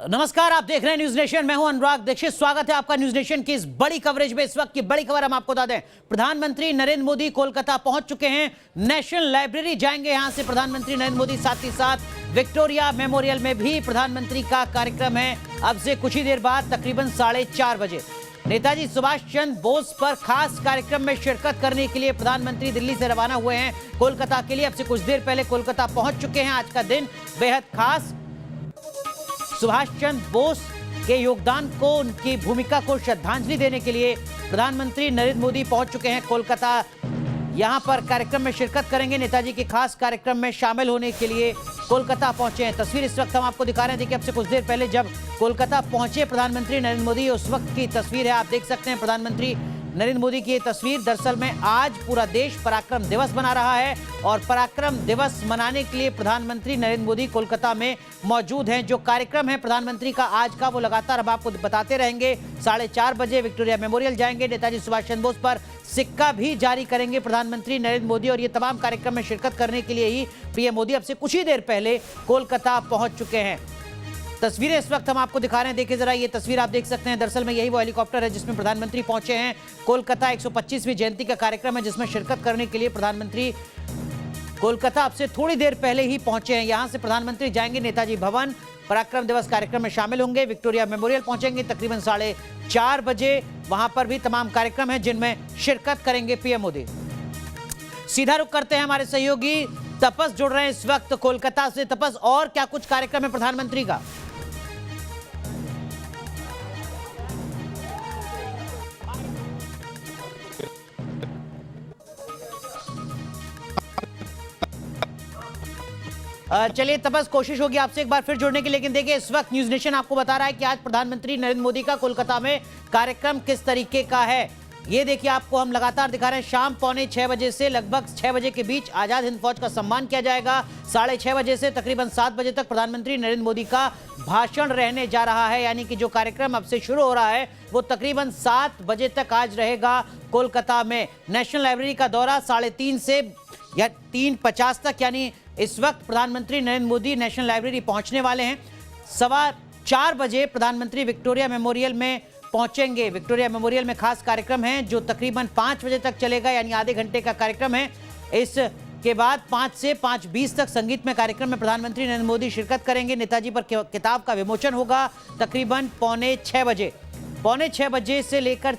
नमस्कार, आप देख रहे हैं न्यूज नेशन। मैं हूं अनुराग दीक्षित। स्वागत है आपका न्यूज नेशन की इस बड़ी कवरेज में। इस वक्त की बड़ी खबर हम आपको बता दें, प्रधानमंत्री नरेंद्र मोदी कोलकाता पहुंच चुके हैं। नेशनल लाइब्रेरी जाएंगे यहां से प्रधानमंत्री नरेंद्र मोदी। साथ ही साथ विक्टोरिया मेमोरियल में भी प्रधानमंत्री का कार्यक्रम है। अब से कुछ ही देर बाद तकरीबन 4:30 बजे नेताजी सुभाष चंद्र बोस पर खास कार्यक्रम में शिरकत करने के लिए प्रधानमंत्री दिल्ली से रवाना हुए हैं कोलकाता के लिए। अब से कुछ देर पहले कोलकाता पहुंच चुके हैं। आज का दिन बेहद खास, सुभाष चंद्र बोस के योगदान को, उनकी भूमिका को श्रद्धांजलि देने के लिए प्रधानमंत्री नरेंद्र मोदी पहुंच चुके हैं कोलकाता। यहां पर कार्यक्रम में शिरकत करेंगे। नेताजी के खास कार्यक्रम में शामिल होने के लिए कोलकाता पहुंचे हैं। तस्वीर इस वक्त हम आपको दिखा रहे हैं। देखिए, अब से कुछ देर पहले जब कोलकाता पहुंचे प्रधानमंत्री नरेंद्र मोदी, उस वक्त की तस्वीर है। आप देख सकते हैं प्रधानमंत्री नरेंद्र मोदी की ये तस्वीर। दरअसल में आज पूरा देश पराक्रम दिवस मना रहा है और पराक्रम दिवस मनाने के लिए प्रधानमंत्री नरेंद्र मोदी कोलकाता में मौजूद हैं। जो कार्यक्रम है प्रधानमंत्री का आज का, वो लगातार अब आपको बताते रहेंगे। 4:30 बजे विक्टोरिया मेमोरियल जाएंगे। नेताजी सुभाष चंद्र बोस पर सिक्का भी जारी करेंगे प्रधानमंत्री नरेंद्र मोदी। और ये तमाम कार्यक्रम में शिरकत करने के लिए ही पीएम मोदी अब से कुछ ही देर पहले कोलकाता पहुंच चुके हैं। तस्वीरें इस वक्त हम आपको दिखा रहे हैं। देखिए जरा, ये तस्वीर आप देख सकते हैं। दरअसल में यही वो हेलीकॉप्टर है जिसमें प्रधानमंत्री पहुंचे हैं कोलकाता। 125वीं जयंती का कार्यक्रम है जिसमें शिरकत करने के लिए प्रधानमंत्री कोलकाता अब से थोड़ी देर पहले ही पहुंचे हैं। यहां से प्रधानमंत्री जाएंगे नेताजी भवन, पराक्रम दिवस कार्यक्रम में शामिल होंगे। विक्टोरिया मेमोरियल पहुंचेंगे तकरीबन 4:30 बजे। वहां पर भी तमाम कार्यक्रम हैं जिनमें शिरकत करेंगे पीएम मोदी। सीधा रुख करते हैं, हमारे सहयोगी तपस जुड़ रहे हैं इस वक्त कोलकाता से। तपस, और क्या कुछ कार्यक्रम है प्रधानमंत्री का? चलिए तपस, कोशिश होगी आपसे एक बार फिर जुड़ने की। लेकिन देखिए, इस वक्त न्यूज नेशन आपको बता रहा है कि आज प्रधानमंत्री नरेंद्र मोदी का कोलकाता में कार्यक्रम किस तरीके का है। ये देखिए, आपको हम लगातार दिखा रहे हैं। शाम 5:45 बजे से लगभग 6 बजे के बीच आजाद हिंद फौज का सम्मान किया जाएगा। 6:30 बजे से तकरीबन 7 बजे तक प्रधानमंत्री नरेंद्र मोदी का भाषण रहने जा रहा है। यानी कि जो कार्यक्रम अब से शुरू हो रहा है वो तकरीबन 7 बजे तक आज रहेगा कोलकाता में। नेशनल लाइब्रेरी का दौरा 3:30 से या 3:50 तक, यानी इस वक्त प्रधानमंत्री नरेंद्र मोदी नेशनल लाइब्रेरी पहुंचने वाले हैं। 4:15 बजे प्रधानमंत्री विक्टोरिया मेमोरियल में पहुंचेंगे। विक्टोरिया मेमोरियल में खास कार्यक्रम है जो तकरीबन 5 बजे तक चलेगा, यानी आधे घंटे का कार्यक्रम है। इसके बाद 5 से 5:20 तक संगीत में कार्यक्रम में प्रधानमंत्री नरेंद्र मोदी शिरकत करेंगे। नेताजी पर किताब का विमोचन होगा तकरीबन 5:45 बजे। 5:45 बजे से लेकर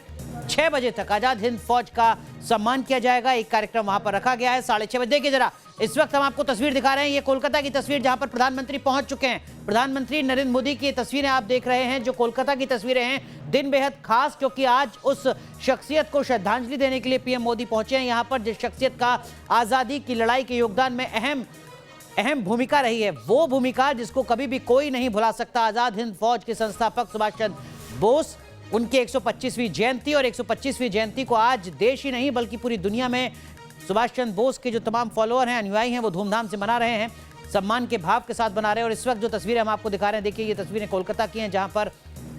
6 बजे तक आजाद हिंद फौज का सम्मान किया जाएगा। एक कार्यक्रम वहां पर रखा गया है 6:30 बजे। देखिए जरा, इस वक्त हम आपको तस्वीर दिखा रहे हैं। ये कोलकाता की तस्वीर जहां पर प्रधानमंत्री पहुंच चुके हैं। प्रधानमंत्री नरेंद्र मोदी की तस्वीरें आप देख रहे हैं जो कोलकाता की तस्वीरें हैं। दिन बेहद खास, क्योंकि आज उस शख्सियत को श्रद्धांजलि देने के लिए पीएम मोदी पहुंचे हैं यहां पर जिस शख्सियत का आजादी की लड़ाई के योगदान में अहम भूमिका रही है। वो भूमिका जिसको कभी भी कोई नहीं भुला सकता। आजाद हिंद फौज के संस्थापक सुभाष चंद्र बोस, उनकी 125वीं जयंती, और 125वीं जयंती को आज देश ही नहीं बल्कि पूरी दुनिया में सुभाष चंद्र बोस के जो तमाम फॉलोअर हैं, अनुयायी हैं, वो धूमधाम से मना रहे हैं, सम्मान के भाव के साथ मना रहे हैं। और इस वक्त जो तस्वीरें हम आपको दिखा रहे हैं, देखिए ये तस्वीरें कोलकाता की हैं जहां पर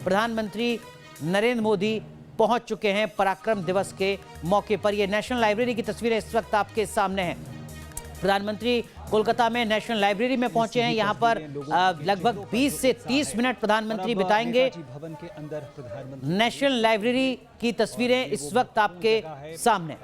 प्रधानमंत्री नरेंद्र मोदी पहुंच चुके हैं पराक्रम दिवस के मौके पर। ये नेशनल लाइब्रेरी की तस्वीरें इस वक्त आपके सामने हैं। प्रधानमंत्री कोलकाता में नेशनल लाइब्रेरी में पहुंचे हैं। यहां पर लगभग 20 से 30 मिनट प्रधानमंत्री बिताएंगे। भवन के अंदर नेशनल लाइब्रेरी की तस्वीरें इस वक्त आपके सामने,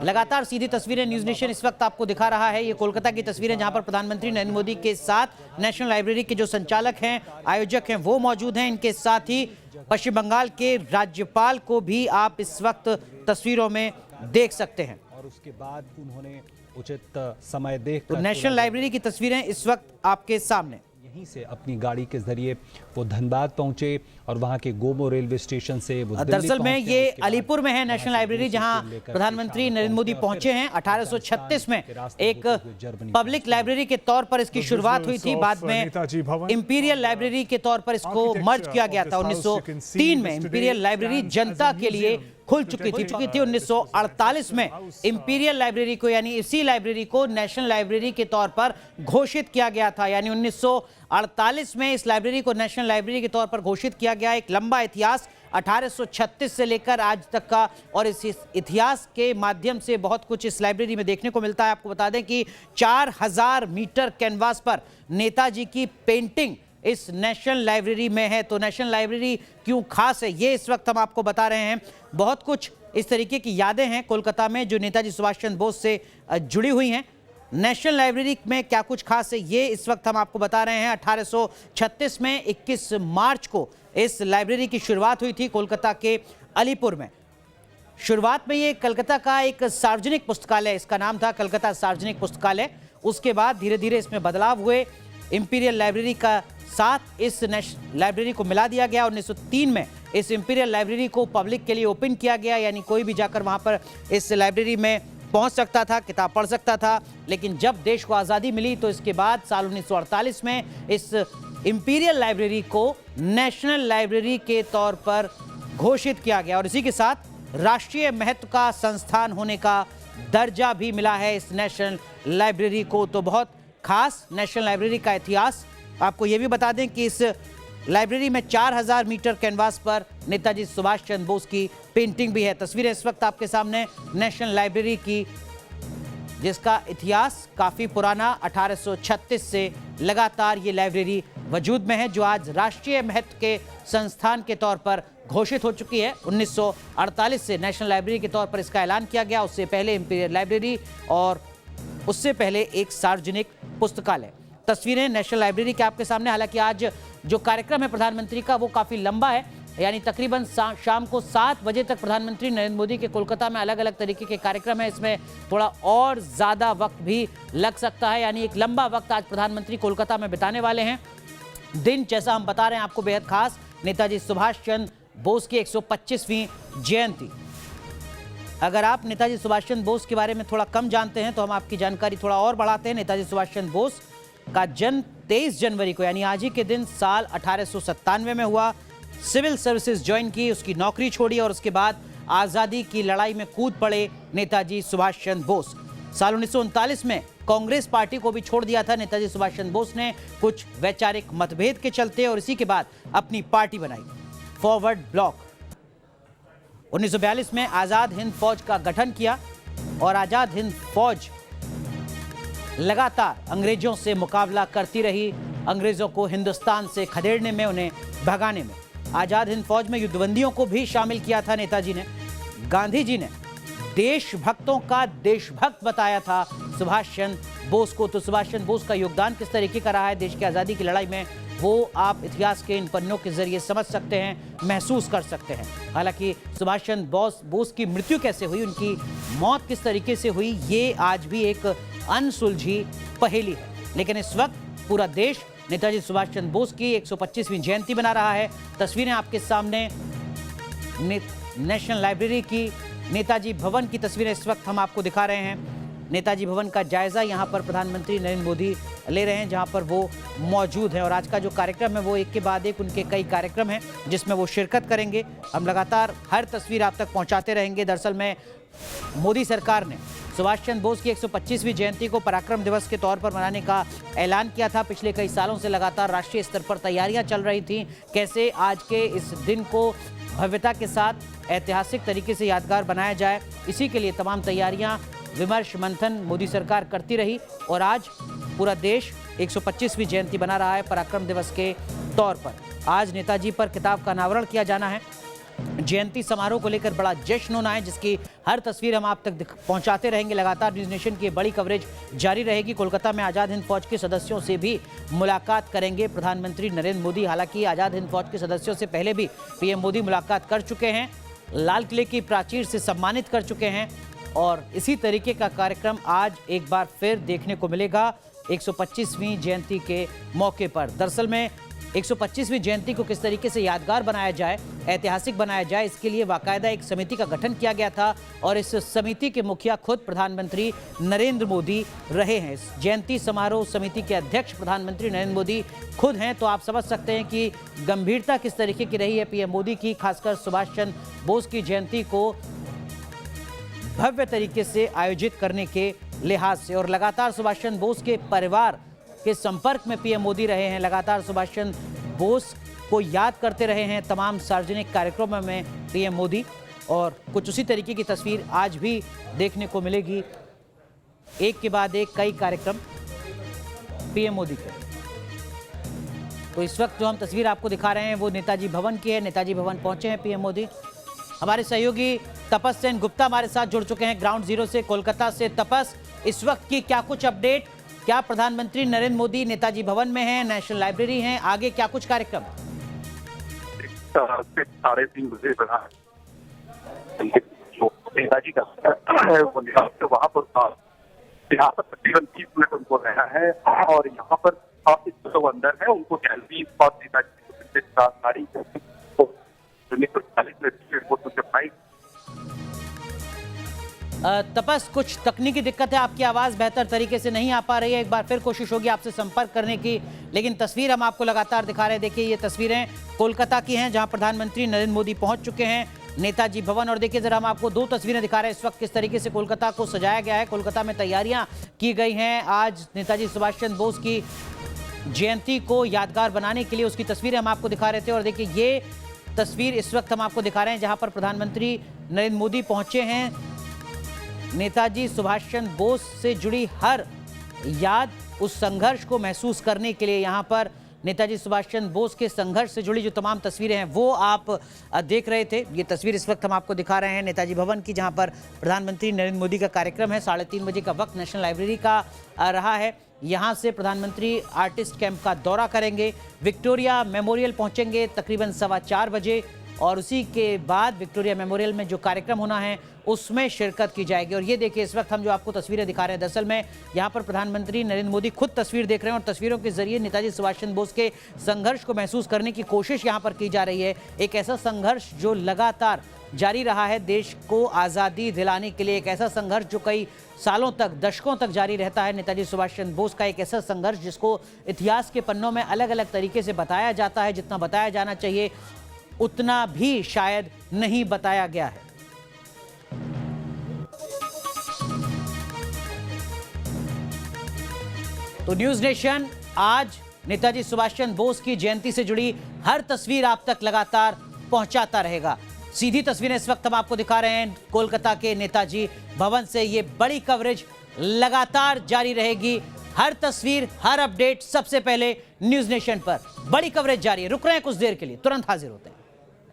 लगातार सीधी तस्वीरें न्यूज नेशन इस वक्त आपको दिखा रहा है। ये कोलकाता की तस्वीरें जहां पर प्रधानमंत्री नरेंद्र मोदी के साथ नेशनल लाइब्रेरी के जो संचालक हैं, आयोजक हैं, वो मौजूद हैं। इनके साथ ही पश्चिम बंगाल के राज्यपाल को भी आप इस वक्त तस्वीरों में देख सकते हैं। और उसके बाद उन्होंने उचित समय देख तो नेशनल लाइब्रेरी की तस्वीरें इस वक्त आपके सामने। यहीं से अपनी गाड़ी के जरिए वो धनबाद पहुंचे और वहां के गोमो रेलवे स्टेशन से वो दरअसल में ये अलीपुर में है नेशनल लाइब्रेरी जहां प्रधानमंत्री नरेंद्र मोदी पहुंचे हैं। 1836 में एक पब्लिक लाइब्रेरी के तौर पर इसकी शुरुआत हुई थी। बाद में इंपीरियल लाइब्रेरी के तौर पर इसको मर्ज किया गया था। 1903 में इंपीरियल लाइब्रेरी जनता के लिए खुल चुकी थी। 1948 में इंपीरियल लाइब्रेरी को, यानी इसी लाइब्रेरी को नेशनल लाइब्रेरी के तौर पर घोषित किया गया था। यानी 1948 में इस लाइब्रेरी को नेशनल लाइब्रेरी के तौर पर घोषित किया गया। एक लंबा इतिहास 1836 से लेकर आज तक का, और इस इतिहास के माध्यम से बहुत कुछ इस लाइब्रेरी में देखने को मिलता है। आपको बता दें कि 4000 मीटर कैनवास पर नेताजी की पेंटिंग इस नेशनल लाइब्रेरी में है। तो नेशनल लाइब्रेरी क्यों खास है, ये इस वक्त हम आपको बता रहे हैं। बहुत कुछ इस तरीके की यादें हैं कोलकाता में जो नेताजी सुभाष चंद्र बोस से जुड़ी हुई हैं। नेशनल लाइब्रेरी में क्या कुछ खास है, ये इस वक्त हम आपको बता रहे हैं। 1836 में 21 मार्च को इस लाइब्रेरी की शुरुआत हुई थी कोलकाता के अलीपुर में। शुरुआत में ये कलकत्ता का एक सार्वजनिक पुस्तकालय, इसका नाम था कलकत्ता सार्वजनिक पुस्तकालय। उसके बाद धीरे धीरे इसमें बदलाव हुए। इंपीरियल लाइब्रेरी का साथ इस लाइब्रेरी को मिला दिया गया। 1903 में इस इंपीरियल लाइब्रेरी को पब्लिक के लिए ओपन किया गया, यानी कोई भी जाकर वहाँ पर इस लाइब्रेरी में पहुँच सकता था, किताब पढ़ सकता था। लेकिन जब देश को आज़ादी मिली तो इसके बाद साल 1948 में इस इंपीरियल लाइब्रेरी को नेशनल लाइब्रेरी के तौर पर घोषित किया गया और इसी के साथ राष्ट्रीय महत्व का संस्थान होने का दर्जा भी मिला है इस नेशनल लाइब्रेरी को। तो बहुत खास नेशनल लाइब्रेरी का इतिहास। आपको ये भी बता दें कि इस लाइब्रेरी में 4000 मीटर कैनवास पर नेताजी सुभाष चंद्र बोस की पेंटिंग भी है। तस्वीरें इस वक्त आपके सामने नेशनल लाइब्रेरी की, जिसका इतिहास काफ़ी पुराना 1836 से लगातार ये लाइब्रेरी वजूद में है, जो आज राष्ट्रीय महत्व के संस्थान के तौर पर घोषित हो चुकी है। 1948 से नेशनल लाइब्रेरी के तौर पर इसका ऐलान किया गया। उससे पहले इंपीरियल लाइब्रेरी और उससे पहले एक सार्वजनिक पुस्तकालय। तस्वीरें नेशनल लाइब्रेरी के आपके सामने। हालांकि आज जो कार्यक्रम है प्रधानमंत्री का वो काफ़ी लंबा है, यानी तकरीबन शाम को 7 बजे तक प्रधानमंत्री नरेंद्र मोदी के कोलकाता में अलग अलग तरीके के कार्यक्रम है। इसमें थोड़ा और ज़्यादा वक्त भी लग सकता है, यानी एक लंबा वक्त आज प्रधानमंत्री कोलकाता में बिताने वाले हैं। दिन जैसा हम बता रहे हैं आपको बेहद खास, नेताजी सुभाष चंद्र बोस की 125वीं जयंती। अगर आप नेताजी सुभाष चंद्र बोस के बारे में थोड़ा कम जानते हैं तो हम आपकी जानकारी थोड़ा और बढ़ाते हैं। नेताजी सुभाष चंद्र बोस का जन्म 23 जनवरी को, यानी आज ही के दिन साल 1897 में हुआ। सिविल सर्विसेज ज्वाइन की, उसकी नौकरी छोड़ी और उसके बाद आज़ादी की लड़ाई में कूद पड़े नेताजी सुभाष चंद्र बोस। साल 1939 में कांग्रेस पार्टी को भी छोड़ दिया था नेताजी सुभाष चंद्र बोस ने, कुछ वैचारिक मतभेद के चलते, और इसी के बाद अपनी पार्टी बनाई, फॉरवर्ड ब्लॉक। 1942 में आज़ाद हिंद फौज का गठन किया और आज़ाद हिंद फौज लगातार अंग्रेजों से मुकाबला करती रही, अंग्रेजों को हिंदुस्तान से खदेड़ने में, उन्हें भगाने में। आज़ाद हिंद फौज में युद्धबंदियों को भी शामिल किया था नेताजी ने। गांधी जी ने देशभक्तों का देशभक्त बताया था सुभाष चंद्र बोस को। तो सुभाष चंद्र बोस का योगदान किस तरीके का रहा है देश की आज़ादी की लड़ाई में, वो आप इतिहास के इन पन्नों के जरिए समझ सकते हैं, महसूस कर सकते हैं। हालांकि सुभाष चंद्र बोस की मृत्यु कैसे हुई, उनकी मौत किस तरीके से हुई, ये आज भी एक अनसुलझी पहेली है। लेकिन इस वक्त पूरा देश नेताजी सुभाष चंद्र बोस की 125वीं जयंती मना रहा है। तस्वीरें आपके सामने नेशनल लाइब्रेरी की, नेताजी भवन की तस्वीरें इस वक्त हम आपको दिखा रहे हैं। नेताजी भवन का जायजा यहाँ पर प्रधानमंत्री नरेंद्र मोदी ले रहे हैं, जहाँ पर वो मौजूद हैं। और आज का जो कार्यक्रम है वो एक के बाद एक उनके कई कार्यक्रम हैं जिसमें वो शिरकत करेंगे। हम लगातार हर तस्वीर आप तक पहुँचाते रहेंगे। दरअसल में मोदी सरकार ने सुभाष चंद्र बोस की 125वीं जयंती को पराक्रम दिवस के तौर पर मनाने का ऐलान किया था। पिछले कई सालों से लगातार राष्ट्रीय स्तर पर तैयारियां चल रही थीं, कैसे आज के इस दिन को भव्यता के साथ ऐतिहासिक तरीके से यादगार बनाया जाए। इसी के लिए तमाम तैयारियां, विमर्श, मंथन मोदी सरकार करती रही और आज पूरा देश 125वीं जयंती बना रहा है पराक्रम दिवस के तौर पर। आज नेताजी पर किताब का अनावरण किया जाना है। जयंती समारोह को लेकर बड़ा जश्न होना है, जिसकी हर तस्वीर हम आप तक पहुंचाते रहेंगे। लगातार न्यूज़ नेशन की बड़ी कवरेज जारी रहेगी। कोलकाता में आज़ाद हिंद फौज के सदस्यों से भी मुलाकात करेंगे प्रधानमंत्री नरेंद्र मोदी। हालांकि आज़ाद हिंद फौज के सदस्यों से पहले भी पीएम मोदी मुलाकात कर चुके हैं, लाल किले की प्राचीर से सम्मानित कर चुके हैं और इसी तरीके का कार्यक्रम आज एक बार फिर देखने को मिलेगा 125वीं जयंती के मौके पर। दरअसल में 125वीं जयंती को किस तरीके से यादगार बनाया जाए, ऐतिहासिक बनाया जाए, इसके लिए बाकायदा एक समिति का गठन किया गया था और इस समिति के मुखिया खुद प्रधानमंत्री नरेंद्र मोदी रहे हैं। इस जयंती समारोह समिति के अध्यक्ष प्रधानमंत्री नरेंद्र मोदी खुद हैं। तो आप समझ सकते हैं कि गंभीरता किस तरीके की रही है पीएम मोदी की, खासकर सुभाष चंद्र बोस की जयंती को भव्य तरीके से आयोजित करने के लिहाज से। और लगातार सुभाष चंद्र बोस के परिवार के संपर्क में पीएम मोदी रहे हैं, लगातार सुभाष चंद्र बोस को याद करते रहे हैं तमाम सार्वजनिक कार्यक्रमों में पीएम मोदी। और कुछ उसी तरीके की तस्वीर आज भी देखने को मिलेगी, एक के बाद एक कई कार्यक्रम पीएम मोदी के। तो इस वक्त जो हम तस्वीर आपको दिखा रहे हैं वो नेताजी भवन की है। नेताजी भवन पहुंचे हैं पीएम मोदी। हमारे सहयोगी तपस सेन गुप्ता हमारे साथ जुड़ चुके हैं ग्राउंड जीरो से, कोलकाता से। तपस, इस वक्त की क्या कुछ अपडेट? क्या प्रधानमंत्री नरेंद्र मोदी नेताजी भवन में हैं, नेशनल लाइब्रेरी हैं, आगे क्या कुछ कार्यक्रम? 3:30 बजे नेताजी का वहां पर यहाँ पर तकरीबन 30 मिनट उनको रहना है और यहाँ पर जो अंदर है उनको गैलरी और नेताजी गाड़ी 1940 में तपस, कुछ तकनीकी दिक्कत है, आपकी आवाज़ बेहतर तरीके से नहीं आ पा रही है। एक बार फिर कोशिश होगी आपसे संपर्क करने की, लेकिन तस्वीर हम आपको लगातार दिखा रहे हैं। देखिए, ये तस्वीरें कोलकाता की हैं जहां प्रधानमंत्री नरेंद्र मोदी पहुंच चुके हैं नेताजी भवन। और देखिए, जरा हम आपको दो तस्वीरें दिखा रहे हैं इस वक्त किस तरीके से कोलकाता को सजाया गया है। कोलकाता में तैयारियां की गई हैं आज नेताजी सुभाष चंद्र बोस की जयंती को यादगार बनाने के लिए। उसकी तस्वीरें हम आपको दिखा रहे थे। और देखिए, ये तस्वीर इस वक्त हम आपको दिखा रहे हैं जहां पर प्रधानमंत्री नरेंद्र मोदी पहुंचे हैं। नेताजी सुभाष चंद्र बोस से जुड़ी हर याद, उस संघर्ष को महसूस करने के लिए यहाँ पर नेताजी सुभाष चंद्र बोस के संघर्ष से जुड़ी जो तमाम तस्वीरें हैं वो आप देख रहे थे। ये तस्वीर इस वक्त हम आपको दिखा रहे हैं नेताजी भवन की, जहाँ पर प्रधानमंत्री नरेंद्र मोदी का कार्यक्रम है। 3:30 बजे का वक्त नेशनल लाइब्रेरी का रहा है। यहाँ से प्रधानमंत्री आर्टिस्ट कैंप का दौरा करेंगे, विक्टोरिया मेमोरियल पहुँचेंगे तकरीबन 4:15 बजे, और उसी के बाद विक्टोरिया मेमोरियल में जो कार्यक्रम होना है उसमें शिरकत की जाएगी। और ये देखिए, इस वक्त हम जो आपको तस्वीरें दिखा रहे हैं, दरअसल में यहाँ पर प्रधानमंत्री नरेंद्र मोदी खुद तस्वीर देख रहे हैं और तस्वीरों के जरिए नेताजी सुभाष चंद्र बोस के संघर्ष को महसूस करने की कोशिश यहाँ पर की जा रही है। एक ऐसा संघर्ष जो लगातार जारी रहा है देश को आज़ादी दिलाने के लिए, एक ऐसा संघर्ष जो कई सालों तक, दशकों तक जारी रहता है। नेताजी सुभाष चंद्र बोस का एक ऐसा संघर्ष जिसको इतिहास के पन्नों में अलग अलग तरीके से बताया जाता है, जितना बताया जाना चाहिए उतना भी शायद नहीं बताया गया है। तो न्यूज नेशन आज नेताजी सुभाष चंद्र बोस की जयंती से जुड़ी हर तस्वीर आप तक लगातार पहुंचाता रहेगा। सीधी तस्वीरें इस वक्त हम आपको दिखा रहे हैं कोलकाता के नेताजी भवन से। ये बड़ी कवरेज लगातार जारी रहेगी। हर तस्वीर, हर अपडेट सबसे पहले न्यूज नेशन पर बड़ी कवरेज जारी है। रुक रहे हैं कुछ देर के लिए, तुरंत हाजिर होते हैं।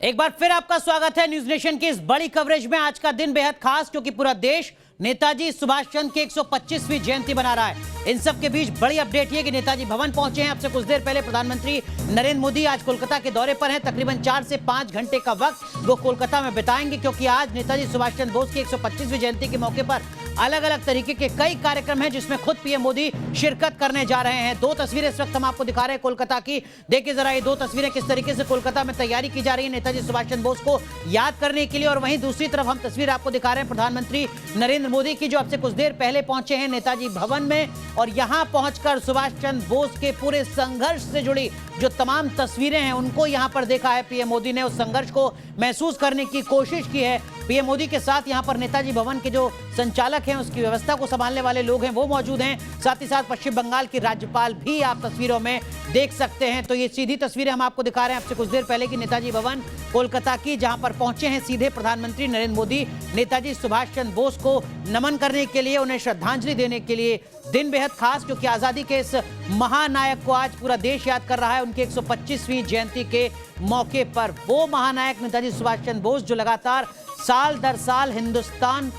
एक बार फिर आपका स्वागत है न्यूज नेशन की इस बड़ी कवरेज में। आज का दिन बेहद खास क्योंकि पूरा देश नेताजी सुभाष चंद्र की 125वीं जयंती मना रहा है। इन सब के बीच बड़ी अपडेट ये कि नेताजी भवन पहुंचे हैं। अब से कुछ देर पहले प्रधानमंत्री नरेंद्र मोदी आज कोलकाता के दौरे पर हैं। तकरीबन 4 से 5 घंटे का वक्त वो कोलकाता में बिताएंगे क्योंकि आज नेताजी सुभाष चंद्र बोस की 125वीं जयंती के मौके पर अलग अलग तरीके के कई कार्यक्रम हैं जिसमें खुद पीएम मोदी शिरकत करने जा रहे हैं। 2 तस्वीरें इस वक्त हम आपको दिखा रहे हैं कोलकाता की। देखिए जरा ये 2 तस्वीरें किस तरीके से कोलकाता में तैयारी की जा रही है नेताजी सुभाष चंद्र बोस को याद करने के लिए। और वहीं दूसरी तरफ हम तस्वीर आपको दिखा रहे हैं प्रधानमंत्री नरेंद्र मोदी की, जो अब से कुछ देर पहले पहुंचे हैं नेताजी भवन में। और यहां पहुंचकर सुभाष चंद्र बोस के पूरे संघर्ष से जुड़ी जो तमाम तस्वीरें हैं उनको यहां पर देखा है पीएम मोदी ने। उस संघर्ष को महसूस करने की कोशिश की है। पीएम मोदी के साथ यहां पर नेताजी भवन के जो संचालक हैं, उसकी व्यवस्था को संभालने वाले लोग हैं, वो मौजूद हैं। साथ ही साथ पश्चिम बंगाल की राज्यपाल भी आप तस्वीरों में देख सकते हैं। तो ये सीधी तस्वीरें हम आपको दिखा रहे हैं अब से कुछ देर पहले की नेताजी भवन कोलकाता की, जहां पर पहुंचे हैं सीधे प्रधानमंत्री नरेंद्र मोदी नेताजी सुभाष चंद्र बोस को नमन करने के लिए, उन्हें श्रद्धांजलि देने के लिए। दिन बेहद खास क्योंकि आजादी के इस महानायक को आज पूरा देश याद कर रहा है उनकी 125वीं जयंती के मौके पर। वो महानायक नेताजी सुभाष चंद्र बोस जो लगातार साल दर साल हिंदुस्तान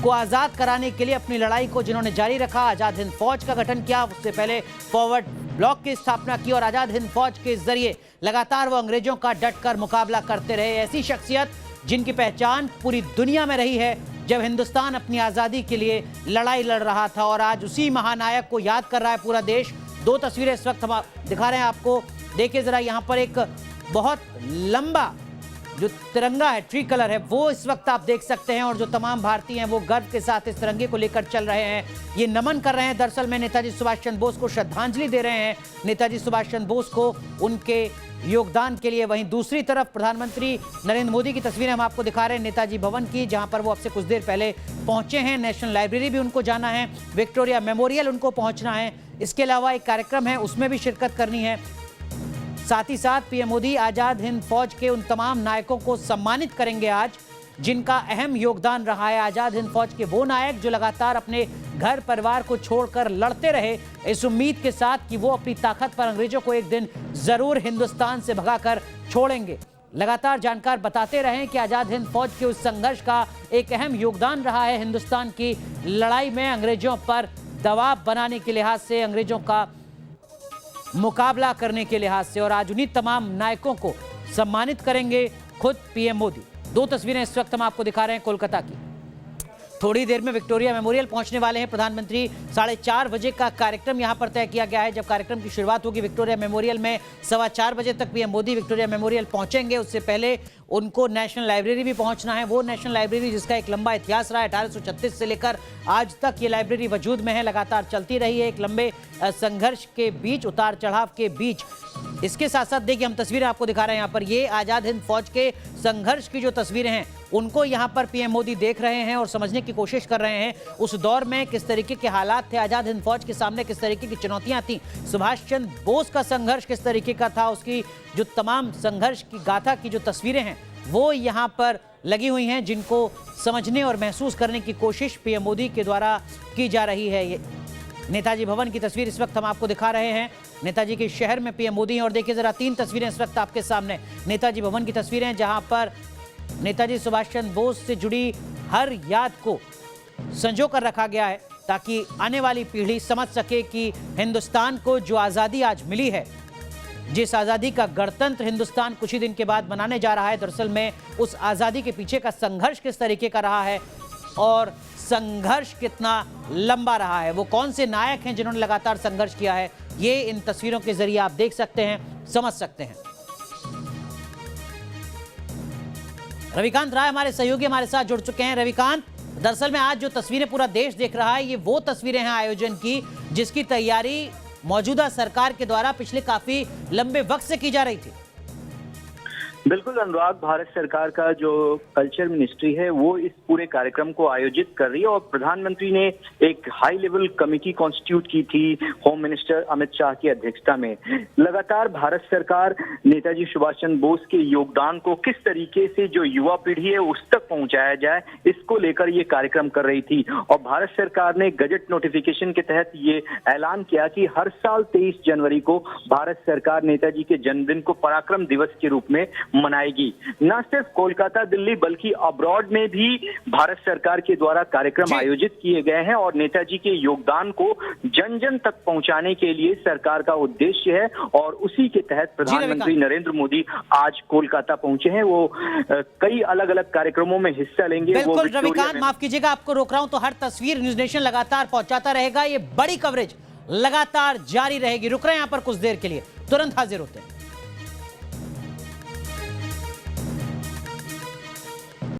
को आज़ाद कराने के लिए अपनी लड़ाई को जिन्होंने जारी रखा, आज़ाद हिंद फौज का गठन किया, उससे पहले फॉरवर्ड ब्लॉक की स्थापना की और आज़ाद हिंद फौज के जरिए लगातार वो अंग्रेजों का डटकर मुकाबला करते रहे। ऐसी शख्सियत जिनकी पहचान पूरी दुनिया में रही है जब हिंदुस्तान अपनी आज़ादी के लिए लड़ाई लड़ रहा था। और आज उसी महानायक को याद कर रहा है पूरा देश। 2 तस्वीरें इस वक्त हम दिखा रहे हैं आपको। देखिए जरा, यहाँ पर एक बहुत लंबा जो तिरंगा है, ट्री कलर है, वो इस वक्त आप देख सकते हैं। और जो तमाम भारतीय हैं वो गर्व के साथ इस तिरंगे को लेकर चल रहे हैं, ये नमन कर रहे हैं। दरअसल में नेताजी सुभाष चंद्र बोस को श्रद्धांजलि दे रहे हैं, नेताजी सुभाष चंद्र बोस को उनके योगदान के लिए। वहीं दूसरी तरफ प्रधानमंत्री नरेंद्र मोदी की तस्वीरें हम आपको दिखा रहे हैं नेताजी भवन की, जहां पर वो अब से कुछ देर पहले पहुंचे हैं। नेशनल लाइब्रेरी भी उनको जाना है, विक्टोरिया मेमोरियल उनको पहुंचना है, इसके अलावा एक कार्यक्रम है उसमें भी शिरकत करनी है। साथ ही साथ पीएम मोदी आज़ाद हिंद फौज के उन तमाम नायकों को सम्मानित करेंगे आज जिनका अहम योगदान रहा है। आजाद हिंद फौज के वो नायक जो लगातार अपने घर परिवार को छोड़कर लड़ते रहे, इस उम्मीद के साथ कि वो अपनी ताकत पर अंग्रेजों को एक दिन जरूर हिंदुस्तान से भगाकर छोड़ेंगे। लगातार जानकार बताते रहे कि आजाद हिंद फौज के उस संघर्ष का एक अहम योगदान रहा है हिंदुस्तान की लड़ाई में, अंग्रेजों पर दबाव बनाने के लिहाज से, अंग्रेजों का मुकाबला करने के लिहाज से। और आज उन्हीं तमाम नायकों को सम्मानित करेंगे खुद पीएम मोदी। दो तस्वीरें इस वक्त हम आपको दिखा रहे हैं कोलकाता की। थोड़ी देर में विक्टोरिया मेमोरियल पहुंचने वाले हैं प्रधानमंत्री। 4:30 बजे का कार्यक्रम यहां पर तय किया गया है। जब कार्यक्रम की शुरुआत होगी विक्टोरिया मेमोरियल में, 4:15 बजे तक पीएम मोदी विक्टोरिया मेमोरियल पहुंचेंगे। उससे पहले उनको नेशनल लाइब्रेरी भी पहुंचना है। वो नेशनल लाइब्रेरी जिसका एक लंबा इतिहास रहा है, 1836 से लेकर आज तक ये लाइब्रेरी वजूद में है, लगातार चलती रही है एक लंबे संघर्ष के बीच, उतार चढ़ाव के बीच। इसके साथ साथ देखिए हम तस्वीरें आपको दिखा रहे हैं यहाँ पर, ये आजाद हिंद फौज के संघर्ष की जो तस्वीरें हैं उनको यहाँ पर पीएम मोदी देख रहे हैं और समझने की कोशिश कर रहे हैं उस दौर में किस तरीके के हालात थे, आजाद हिंद फौज के सामने किस तरीके की चुनौतियां थी, सुभाष चंद्र बोस का संघर्ष किस तरीके का था, उसकी जो तमाम संघर्ष की गाथा की जो तस्वीरें हैं वो यहाँ पर लगी हुई हैं, जिनको समझने और महसूस करने की कोशिश पीएम मोदी के द्वारा की जा रही है। ये नेताजी भवन की तस्वीर इस वक्त हम आपको दिखा रहे हैं, नेताजी के शहर में पीएम मोदी हैं। और देखिए जरा 3 तस्वीरें इस वक्त आपके सामने नेताजी भवन की तस्वीरें, जहां पर नेताजी सुभाष चंद्र बोस से जुड़ी हर याद को संजो कर रखा गया है ताकि आने वाली पीढ़ी समझ सके कि हिंदुस्तान को जो आज़ादी आज मिली है, जिस आज़ादी का गणतंत्र हिंदुस्तान कुछ ही दिन के बाद मनाने जा रहा है, दरअसल में उस आज़ादी के पीछे का संघर्ष किस तरीके का रहा है और संघर्ष कितना लंबा रहा है, वो कौन से नायक हैं जिन्होंने लगातार संघर्ष किया है, ये इन तस्वीरों के जरिए आप देख सकते हैं, समझ सकते हैं। रविकांत राय हमारे सहयोगी हमारे साथ जुड़ चुके हैं। रविकांत, दरअसल में आज जो तस्वीरें पूरा देश देख रहा है, ये वो तस्वीरें हैं आयोजन की जिसकी तैयारी मौजूदा सरकार के द्वारा पिछले काफी लंबे वक्त से की जा रही थी। बिल्कुल अनुराग, भारत सरकार का जो कल्चर मिनिस्ट्री है वो इस पूरे कार्यक्रम को आयोजित कर रही है और प्रधानमंत्री ने एक हाई लेवल कमेटी कॉन्स्टिट्यूट की थी होम मिनिस्टर अमित शाह की अध्यक्षता में। लगातार भारत सरकार नेताजी सुभाष चंद्र बोस के योगदान को किस तरीके से जो युवा पीढ़ी है उस तक पहुंचाया जाए, इसको लेकर ये कार्यक्रम कर रही थी। और भारत सरकार ने गजट नोटिफिकेशन के तहत ये ऐलान किया कि हर साल 23 जनवरी को भारत सरकार नेताजी के जन्मदिन को पराक्रम दिवस के रूप में मनाएगी। न सिर्फ कोलकाता दिल्ली बल्कि अब्रॉड में भी भारत सरकार के द्वारा कार्यक्रम आयोजित किए गए हैं और नेताजी के योगदान को जन जन तक पहुंचाने के लिए सरकार का उद्देश्य है और उसी के तहत प्रधानमंत्री नरेंद्र मोदी आज कोलकाता पहुंचे हैं। वो कई अलग अलग कार्यक्रमों में हिस्सा लेंगे। बिल्कुल रविकांत, माफ कीजिएगा आपको रोक रहा हूं, तो हर तस्वीर न्यूज नेशन लगातार पहुंचाता रहेगा, ये बड़ी कवरेज लगातार जारी रहेगी। रुक रहे हैं यहां पर कुछ देर के लिए, तुरंत हाजिर होते हैं।